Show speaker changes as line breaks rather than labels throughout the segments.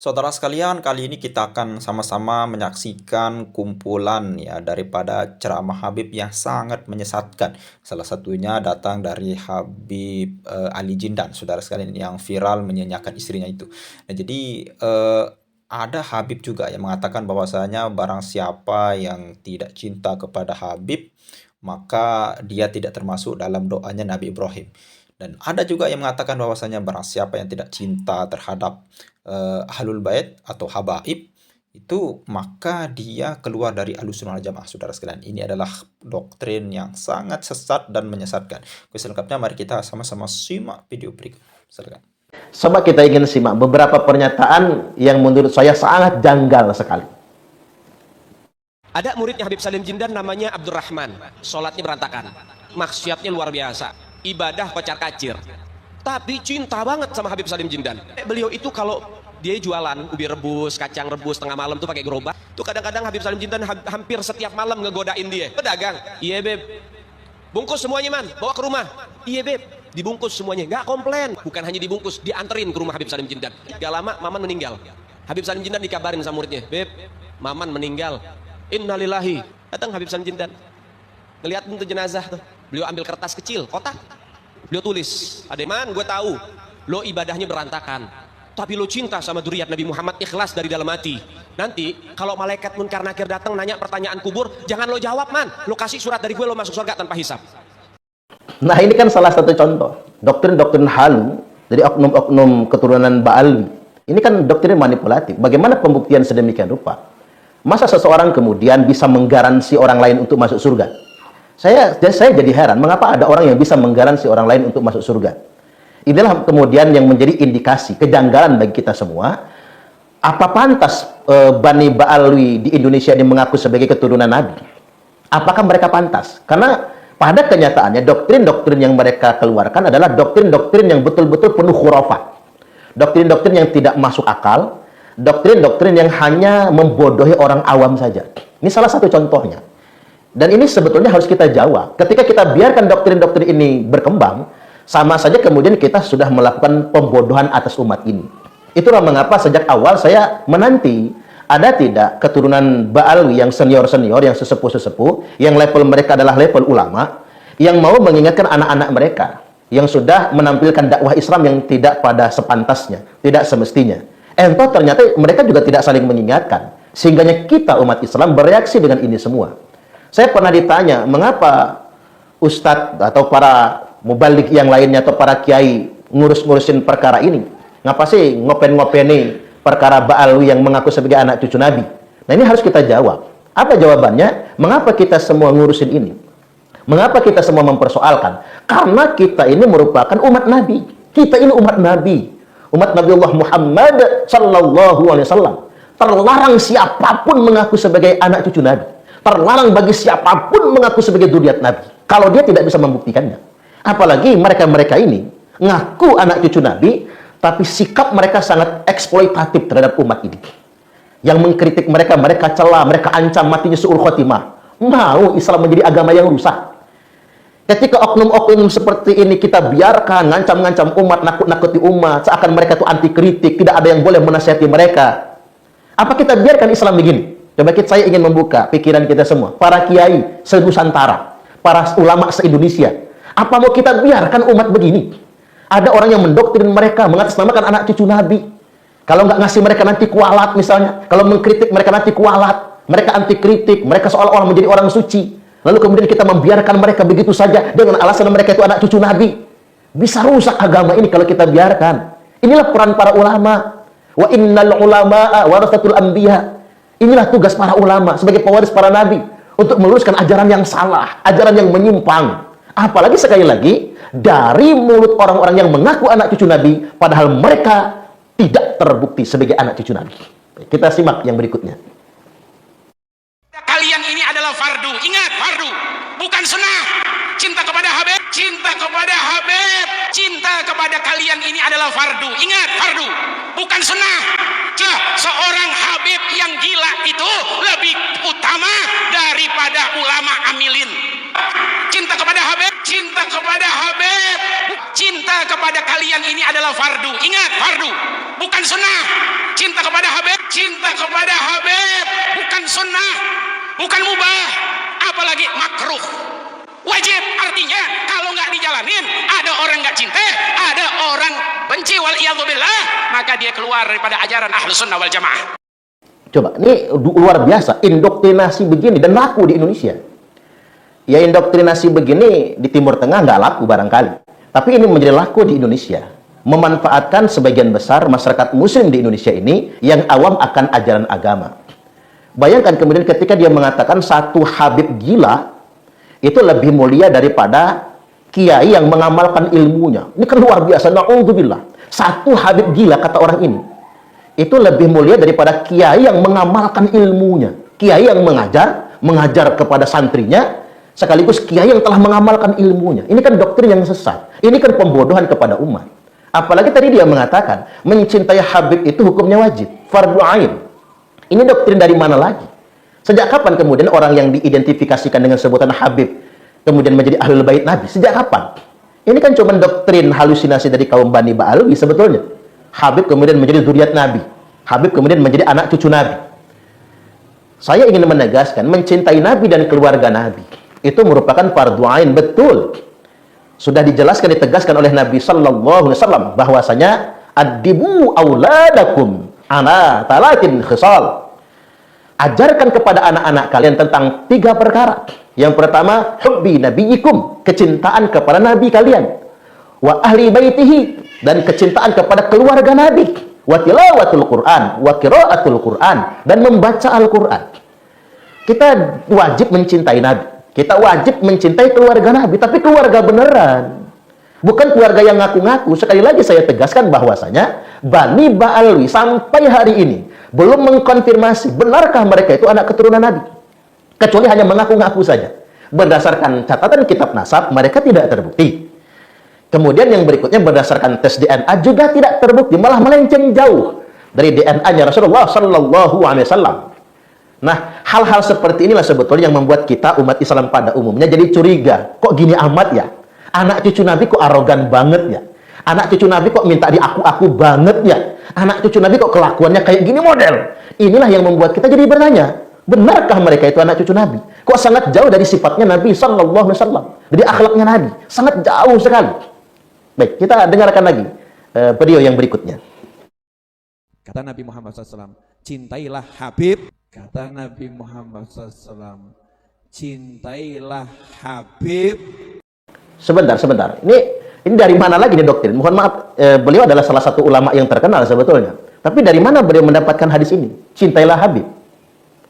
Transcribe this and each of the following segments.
Saudara sekalian, kali ini kita akan sama-sama menyaksikan kumpulan ya daripada ceramah Habib yang sangat menyesatkan. Salah satunya datang dari Habib Ali Jindan, saudara sekalian yang viral menyanyiakan istrinya itu. Nah, jadi ada Habib juga yang mengatakan bahwasanya barang siapa yang tidak cinta kepada Habib, maka dia tidak termasuk dalam doanya Nabi Ibrahim. Dan ada juga yang mengatakan bahwasanya barang siapa yang tidak cinta terhadap Ahlul Bait atau habaib itu maka dia keluar dari Ahlussunnah wal Jamaah, saudara sekalian. Ini adalah doktrin yang sangat sesat dan menyesatkan. Selengkapnya mari kita sama-sama simak video berikut. Silakan.
Coba kita ingin simak beberapa pernyataan yang menurut saya sangat janggal sekali.
Ada muridnya Habib Salim Jindan namanya Abdurrahman, sholatnya berantakan, maksiatnya luar biasa, ibadah kocar kacir, tapi cinta banget sama Habib Salim Jindan. Beliau itu kalau dia jualan ubi rebus, kacang rebus tengah malam tuh pakai gerobak, tuh kadang-kadang Habib Salim Jindan hampir setiap malam ngegodain dia. Pedagang, iya beb, bungkus semuanya man, bawa ke rumah. Iya beb, dibungkus semuanya, nggak komplain. Bukan hanya dibungkus, dianterin ke rumah Habib Salim Jindan. Gak lama Maman meninggal. Habib Salim Jindan dikabarin sama muridnya, beb, Maman meninggal. Innalillahi. Datang Habib Salim Jindan, ngeliat itu jenazah tuh, beliau ambil kertas kecil, kotak, beliau tulis, ademan gue tahu lo ibadahnya berantakan, tapi lo cinta sama dzurriyyat Nabi Muhammad, ikhlas dari dalam hati. Nanti kalau malaikat munkar nakir datang nanya pertanyaan kubur, jangan lo jawab man, lo kasih surat dari gue, lo masuk surga tanpa hisab.
Nah, ini kan salah satu contoh doktrin-doktrin halu dari oknum-oknum keturunan Ba'al. Ini kan doktrin manipulatif. Bagaimana pembuktian sedemikian rupa? Masa seseorang kemudian bisa menggaransi orang lain untuk masuk surga? Saya jadi heran, mengapa ada orang yang bisa menggaransi orang lain untuk masuk surga? Inilah kemudian yang menjadi indikasi kejanggalan bagi kita semua. Apa pantas Bani Ba'alwi di Indonesia ini mengaku sebagai keturunan Nabi? Apakah mereka pantas? Karena pada kenyataannya doktrin-doktrin yang mereka keluarkan adalah doktrin-doktrin yang betul-betul penuh khurafat. Doktrin-doktrin yang tidak masuk akal, doktrin-doktrin yang hanya membodohi orang awam saja. Ini salah satu contohnya. Dan ini sebetulnya harus kita jawab. Ketika kita biarkan doktrin-doktrin ini berkembang, sama saja kemudian kita sudah melakukan pembodohan atas umat ini. Itulah mengapa sejak awal saya menanti ada tidak keturunan Ba'alwi yang senior-senior, yang sesepuh-sesepuh, yang level mereka adalah level ulama, yang mau mengingatkan anak-anak mereka yang sudah menampilkan dakwah Islam yang tidak pada sepantasnya, tidak semestinya. Entah ternyata mereka juga tidak saling mengingatkan, sehingga kita umat Islam bereaksi dengan ini semua. Saya pernah ditanya, mengapa ustadz atau para mubalik yang lainnya atau para kiai ngurus-ngurusin perkara ini? Ngapa sih ngopen-ngopeni perkara Ba'alwi yang mengaku sebagai anak cucu Nabi? Nah, ini harus kita jawab. Apa jawabannya? Mengapa kita semua ngurusin ini? Mengapa kita semua mempersoalkan? Karena kita ini merupakan umat Nabi. Kita ini umat Nabi. Umat Nabi Allah Muhammad sallallahu alaihi wasallam. Terlarang siapapun mengaku sebagai anak cucu Nabi. Terlarang bagi siapapun mengaku sebagai dzurriyyat Nabi kalau dia tidak bisa membuktikannya. Apalagi mereka-mereka ini ngaku anak cucu Nabi, tapi sikap mereka sangat eksploitatif terhadap umat ini. Yang mengkritik mereka, mereka cela, mereka ancam matinya su'ul khotimah. Mau Islam menjadi agama yang rusak. Ketika oknum-oknum seperti ini kita biarkan ngancam-ngancam umat, nakut-nakuti umat, seakan mereka itu anti kritik, tidak ada yang boleh menasihati mereka. Apa kita biarkan Islam begini? Coba saya ingin membuka pikiran kita semua, para kiai se-Nusantara, para ulama se-Indonesia. Apa mau kita biarkan umat begini? Ada orang yang mendoktrin mereka, mengatasnamakan anak cucu Nabi. Kalau nggak ngasih mereka nanti kualat misalnya, kalau mengkritik mereka nanti kualat, mereka anti kritik, mereka seolah-olah menjadi orang suci. Lalu kemudian kita membiarkan mereka begitu saja dengan alasan mereka itu anak cucu Nabi. Bisa rusak agama ini kalau kita biarkan. Inilah peran para ulama. Wa innal ulama'a warathatul anbiya. Inilah tugas para ulama sebagai pewaris para nabi untuk meluruskan ajaran yang salah, ajaran yang menyimpang. Apalagi sekali lagi dari mulut orang-orang yang mengaku anak cucu Nabi padahal mereka tidak terbukti sebagai anak cucu Nabi. Kita simak yang berikutnya.
Kalian ini adalah fardu. Ingat, fardu, bukan sunnah. Cinta kepada Habib, cinta kepada Habib, cinta kepada kalian ini adalah fardu. Ingat, fardu, bukan sunnah. Seorang Habib yang gila itu lebih utama daripada ulama amilin. Cinta kepada Habib, cinta kepada Habib, cinta kepada kalian ini adalah fardu. Ingat, fardu, bukan sunnah. Cinta kepada Habib, cinta kepada Habib, bukan sunnah, bukan mubah, apalagi makruh. Wajib, artinya kalau nggak dijalanin, ada orang nggak cinta, ada orang benci, wal iyadzubillah, maka dia keluar daripada ajaran Ahlus Sunnah wal Jamaah.
Coba, ini luar biasa, indoktrinasi begini dan laku di Indonesia. Ya, indoktrinasi begini di Timur Tengah nggak laku barangkali, tapi ini menjadi laku di Indonesia. Memanfaatkan sebagian besar masyarakat muslim di Indonesia ini yang awam akan ajaran agama. Bayangkan kemudian ketika dia mengatakan satu Habib gila itu lebih mulia daripada kiai yang mengamalkan ilmunya. Ini kan luar biasa, na'udzubillah. Satu Habib gila, kata orang ini, itu lebih mulia daripada kiai yang mengamalkan ilmunya. Kiai yang mengajar kepada santrinya, sekaligus kiai yang telah mengamalkan ilmunya. Ini kan doktrin yang sesat. Ini kan pembodohan kepada umat. Apalagi tadi dia mengatakan, mencintai Habib itu hukumnya wajib, fardu ain. Ini doktrin dari mana lagi? Sejak kapan kemudian orang yang diidentifikasikan dengan sebutan Habib kemudian menjadi ahlul bait Nabi? Sejak kapan? Ini kan cuma doktrin halusinasi dari kaum Bani Ba'alwi sebetulnya. Habib kemudian menjadi zuriat Nabi. Habib kemudian menjadi anak cucu Nabi. Saya ingin menegaskan, mencintai Nabi dan keluarga Nabi itu merupakan fardu ain, betul. Sudah dijelaskan, ditegaskan oleh Nabi sallallahu alaihi wasallam bahwasanya addibu auladakum ala talatin khisal. Ajarkan kepada anak-anak kalian tentang 3 perkara. Yang pertama, hubbi nabiyikum, kecintaan kepada nabi kalian. Wa ahli baitihi, dan kecintaan kepada keluarga nabi. Wa tilawatul Quran, wa qiraatul Quran, dan membaca Al-Quran. Kita wajib mencintai nabi. Kita wajib mencintai keluarga nabi, tapi keluarga beneran. Bukan keluarga yang ngaku-ngaku. Sekali lagi saya tegaskan bahwasanya Bani Ba'alwi sampai hari ini belum mengkonfirmasi benarkah mereka itu anak keturunan Nabi, kecuali hanya mengaku-ngaku saja. Berdasarkan catatan kitab nasab, mereka tidak terbukti. Kemudian yang berikutnya, berdasarkan tes DNA juga tidak terbukti, malah melenceng jauh dari DNA-nya Rasulullah Sallallahu Alaihi Wasallam. Nah, hal-hal seperti inilah sebetulnya yang membuat kita umat Islam pada umumnya jadi curiga. Kok gini amat ya? Anak cucu Nabi kok arogan banget ya? Anak cucu Nabi kok minta diaku-aku banget ya? Anak cucu Nabi kok kelakuannya kayak gini model? Inilah yang membuat kita jadi bertanya, benarkah mereka itu anak cucu Nabi? Kok sangat jauh dari sifatnya Nabi Sallallahu Alaihi Wasallam, dari akhlaknya Nabi, sangat jauh sekali. Baik, kita dengarkan lagi video yang berikutnya.
Kata Nabi Muhammad SAW, cintailah Habib. Kata Nabi Muhammad SAW, cintailah Habib.
Sebentar. Ini dari mana lagi nih doktrin? Mohon maaf, beliau adalah salah satu ulama yang terkenal sebetulnya. Tapi dari mana beliau mendapatkan hadis ini? Cintailah Habib.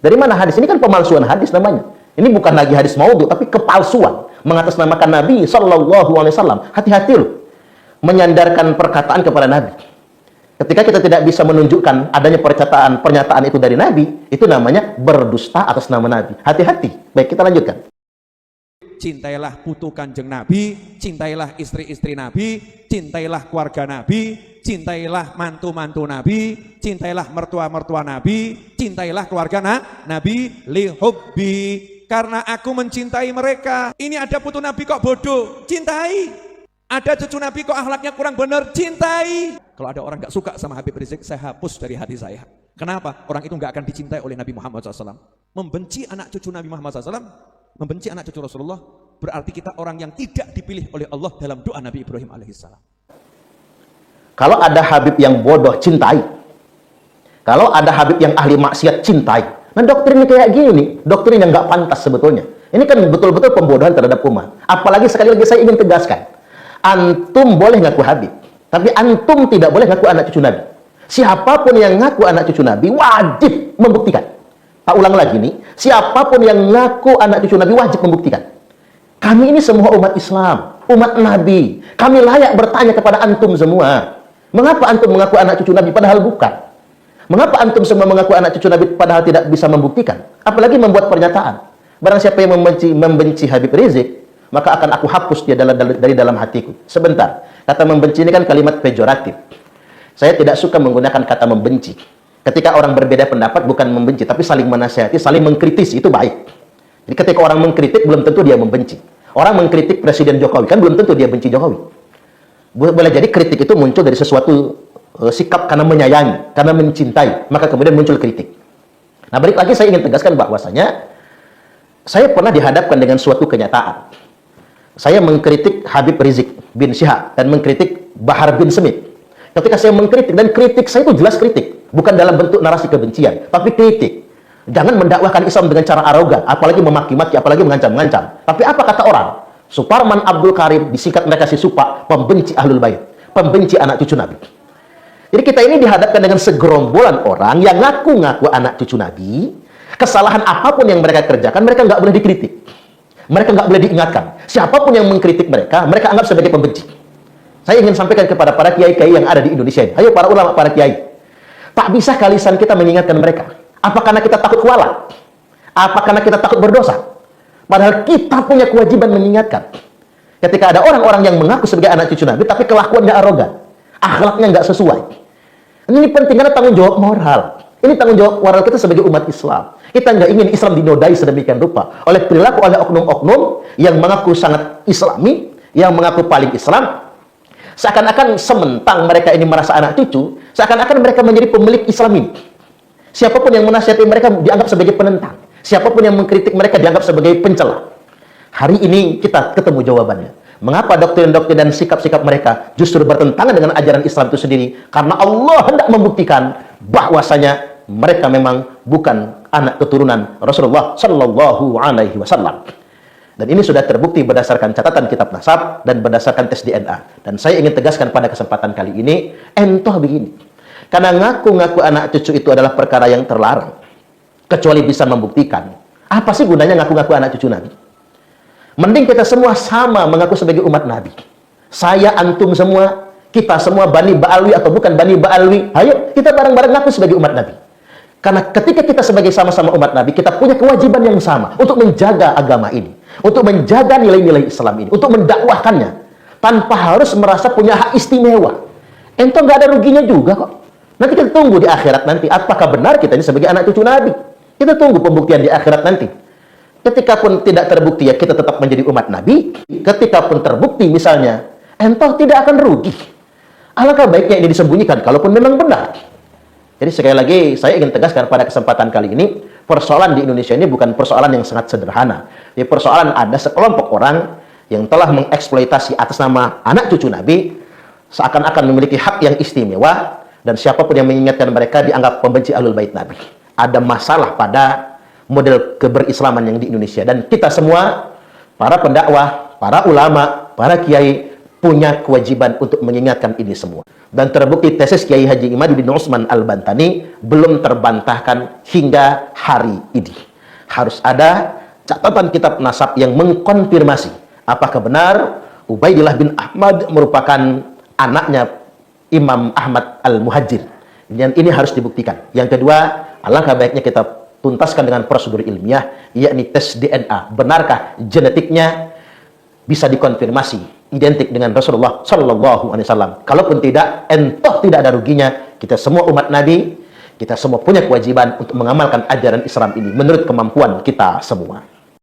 Dari mana hadis ini? Kan pemalsuan hadis namanya. Ini bukan lagi hadis maudhu, tapi kepalsuan. Mengatasnamakan Nabi Sallallahu Alaihi Wasallam. Hati-hati loh menyandarkan perkataan kepada Nabi. Ketika kita tidak bisa menunjukkan adanya pernyataan itu dari Nabi, itu namanya berdusta atas nama Nabi. Hati-hati. Baik, kita lanjutkan.
Cintailah putu kanjeng Nabi, cintailah istri-istri Nabi, cintailah keluarga Nabi, cintailah mantu-mantu Nabi, cintailah mertua-mertua Nabi, cintailah keluarga Nabi, lihubbi, karena aku mencintai mereka. Ini ada putu Nabi kok bodoh, cintai. Ada cucu Nabi kok akhlaknya kurang benar, cintai. Kalau ada orang gak suka sama Habib Rizik, saya hapus dari hati saya. Kenapa? Orang itu gak akan dicintai oleh Nabi Muhammad SAW. Membenci anak cucu Nabi Muhammad SAW, membenci anak cucu Rasulullah, berarti kita orang yang tidak dipilih oleh Allah dalam doa Nabi Ibrahim alaihissalam.
Kalau ada Habib yang bodoh, cintai. Kalau ada Habib yang ahli maksiat, cintai. Nah, doktrinnya kayak gini nih, doktrin yang nggak pantas sebetulnya. Ini kan betul-betul pembodohan terhadap umat. Apalagi sekali lagi saya ingin tegaskan, antum boleh ngaku Habib, tapi antum tidak boleh ngaku anak cucu Nabi. Siapapun yang ngaku anak cucu Nabi wajib membuktikan. Tak ulang lagi nih, siapapun yang ngaku anak cucu Nabi wajib membuktikan. Kami ini semua umat Islam, umat Nabi. Kami layak bertanya kepada antum semua. Mengapa antum mengaku anak cucu Nabi padahal bukan? Mengapa antum semua mengaku anak cucu Nabi padahal tidak bisa membuktikan? Apalagi membuat pernyataan. Barang siapa yang membenci Habib Rizik, maka akan aku hapus dia dari dalam hatiku. Sebentar, kata membenci ini kan kalimat pejoratif. Saya tidak suka menggunakan kata membenci. Ketika orang berbeda pendapat bukan membenci, tapi saling menasihati, saling mengkritisi, itu baik. Jadi ketika orang mengkritik belum tentu dia membenci. Orang mengkritik Presiden Jokowi, kan belum tentu dia benci Jokowi. Boleh jadi kritik itu muncul dari sesuatu sikap karena menyayangi, karena mencintai, maka kemudian muncul kritik. Nah, balik lagi saya ingin tegaskan bahwasanya saya pernah dihadapkan dengan suatu kenyataan. Saya mengkritik Habib Rizik bin Syihab dan mengkritik Bahar bin Smith. Ketika saya mengkritik, dan kritik saya itu jelas kritik, bukan dalam bentuk narasi kebencian, tapi kritik. Jangan mendakwahkan Islam dengan cara arogan, apalagi memaki-maki, apalagi mengancam-ngancam. Tapi apa kata orang? Suparman Abdul Karim, disingkat mereka si Supa, pembenci Ahlul Bait, pembenci anak cucu Nabi. Jadi kita ini dihadapkan dengan segerombolan orang yang ngaku-ngaku anak cucu Nabi. Kesalahan apapun yang mereka kerjakan, mereka nggak boleh dikritik. Mereka nggak boleh diingatkan. Siapapun yang mengkritik mereka, mereka anggap sebagai pembenci. Saya ingin sampaikan kepada para kiai-kiai yang ada di Indonesia ini. Ayo para ulama, para kiai. Tak bisa lisan kita mengingatkan mereka. Apa karena kita takut kualat? Apa karena kita takut berdosa? Padahal kita punya kewajiban mengingatkan. Ketika ada orang-orang yang mengaku sebagai anak cucu Nabi, tapi kelakuannya arogan, akhlaknya nggak sesuai. Ini penting karena tanggung jawab moral. Ini tanggung jawab moral kita sebagai umat Islam. Kita nggak ingin Islam dinodai sedemikian rupa oleh perilaku oleh oknum-oknum yang mengaku sangat Islami, yang mengaku paling Islam. Seakan-akan sementang mereka ini merasa anak cucu, seakan-akan mereka menjadi pemilik Islam ini. Siapapun yang menasihati mereka dianggap sebagai penentang. Siapapun yang mengkritik mereka dianggap sebagai pencela. Hari ini kita ketemu jawabannya. Mengapa doktrin-doktrin dan sikap-sikap mereka justru bertentangan dengan ajaran Islam itu sendiri? Karena Allah hendak membuktikan bahwasanya mereka memang bukan anak keturunan Rasulullah Shallallahu Alaihi Wasallam. Dan ini sudah terbukti berdasarkan catatan kitab nasab dan berdasarkan tes DNA. Dan saya ingin tegaskan pada kesempatan kali ini, entoh begini. Karena ngaku-ngaku anak cucu itu adalah perkara yang terlarang. Kecuali bisa membuktikan. Apa sih gunanya ngaku-ngaku anak cucu Nabi? Mending kita semua sama mengaku sebagai umat Nabi. Saya, antum semua, kita semua Bani Ba'alwi atau bukan Bani Ba'alwi. Ayo, kita bareng-bareng ngaku sebagai umat Nabi. Karena ketika kita sebagai sama-sama umat Nabi, kita punya kewajiban yang sama untuk menjaga agama ini. Untuk menjaga nilai-nilai Islam ini. Untuk mendakwahkannya. Tanpa harus merasa punya hak istimewa. Entah nggak ada ruginya juga kok. Nanti kita tunggu di akhirat nanti. Apakah benar kita ini sebagai anak cucu Nabi? Kita tunggu pembuktian di akhirat nanti. Ketika pun tidak terbukti, ya kita tetap menjadi umat Nabi. Ketika pun terbukti misalnya, entah tidak akan rugi. Alangkah baiknya ini disembunyikan, kalaupun memang benar. Jadi sekali lagi, saya ingin tegaskan pada kesempatan kali ini, persoalan di Indonesia ini bukan persoalan yang sangat sederhana. Ini persoalan ada sekelompok orang yang telah mengeksploitasi atas nama anak cucu Nabi, seakan-akan memiliki hak yang istimewa, dan siapapun yang mengingatkan mereka dianggap pembenci Ahlul Bait Nabi. Ada masalah pada model keberislaman yang di Indonesia. Dan kita semua, para pendakwah, para ulama, para kiai, punya kewajiban untuk mengingatkan ini semua. Dan terbukti tesis Kiai Haji Imad bin Utsman Al-Bantani belum terbantahkan hingga hari ini. Harus ada catatan kitab nasab yang mengkonfirmasi apakah benar Ubaidillah bin Ahmad merupakan anaknya Imam Ahmad Al-Muhajir. Dan ini harus dibuktikan. Yang kedua, alangkah baiknya kita tuntaskan dengan prosedur ilmiah, yakni tes DNA. Benarkah genetiknya bisa dikonfirmasi identik dengan Rasulullah Shallallahu Alaihi Wasallam? Kalaupun tidak, entah tidak ada ruginya. Kita semua umat Nabi, kita semua punya kewajiban untuk mengamalkan ajaran Islam ini menurut kemampuan kita semua.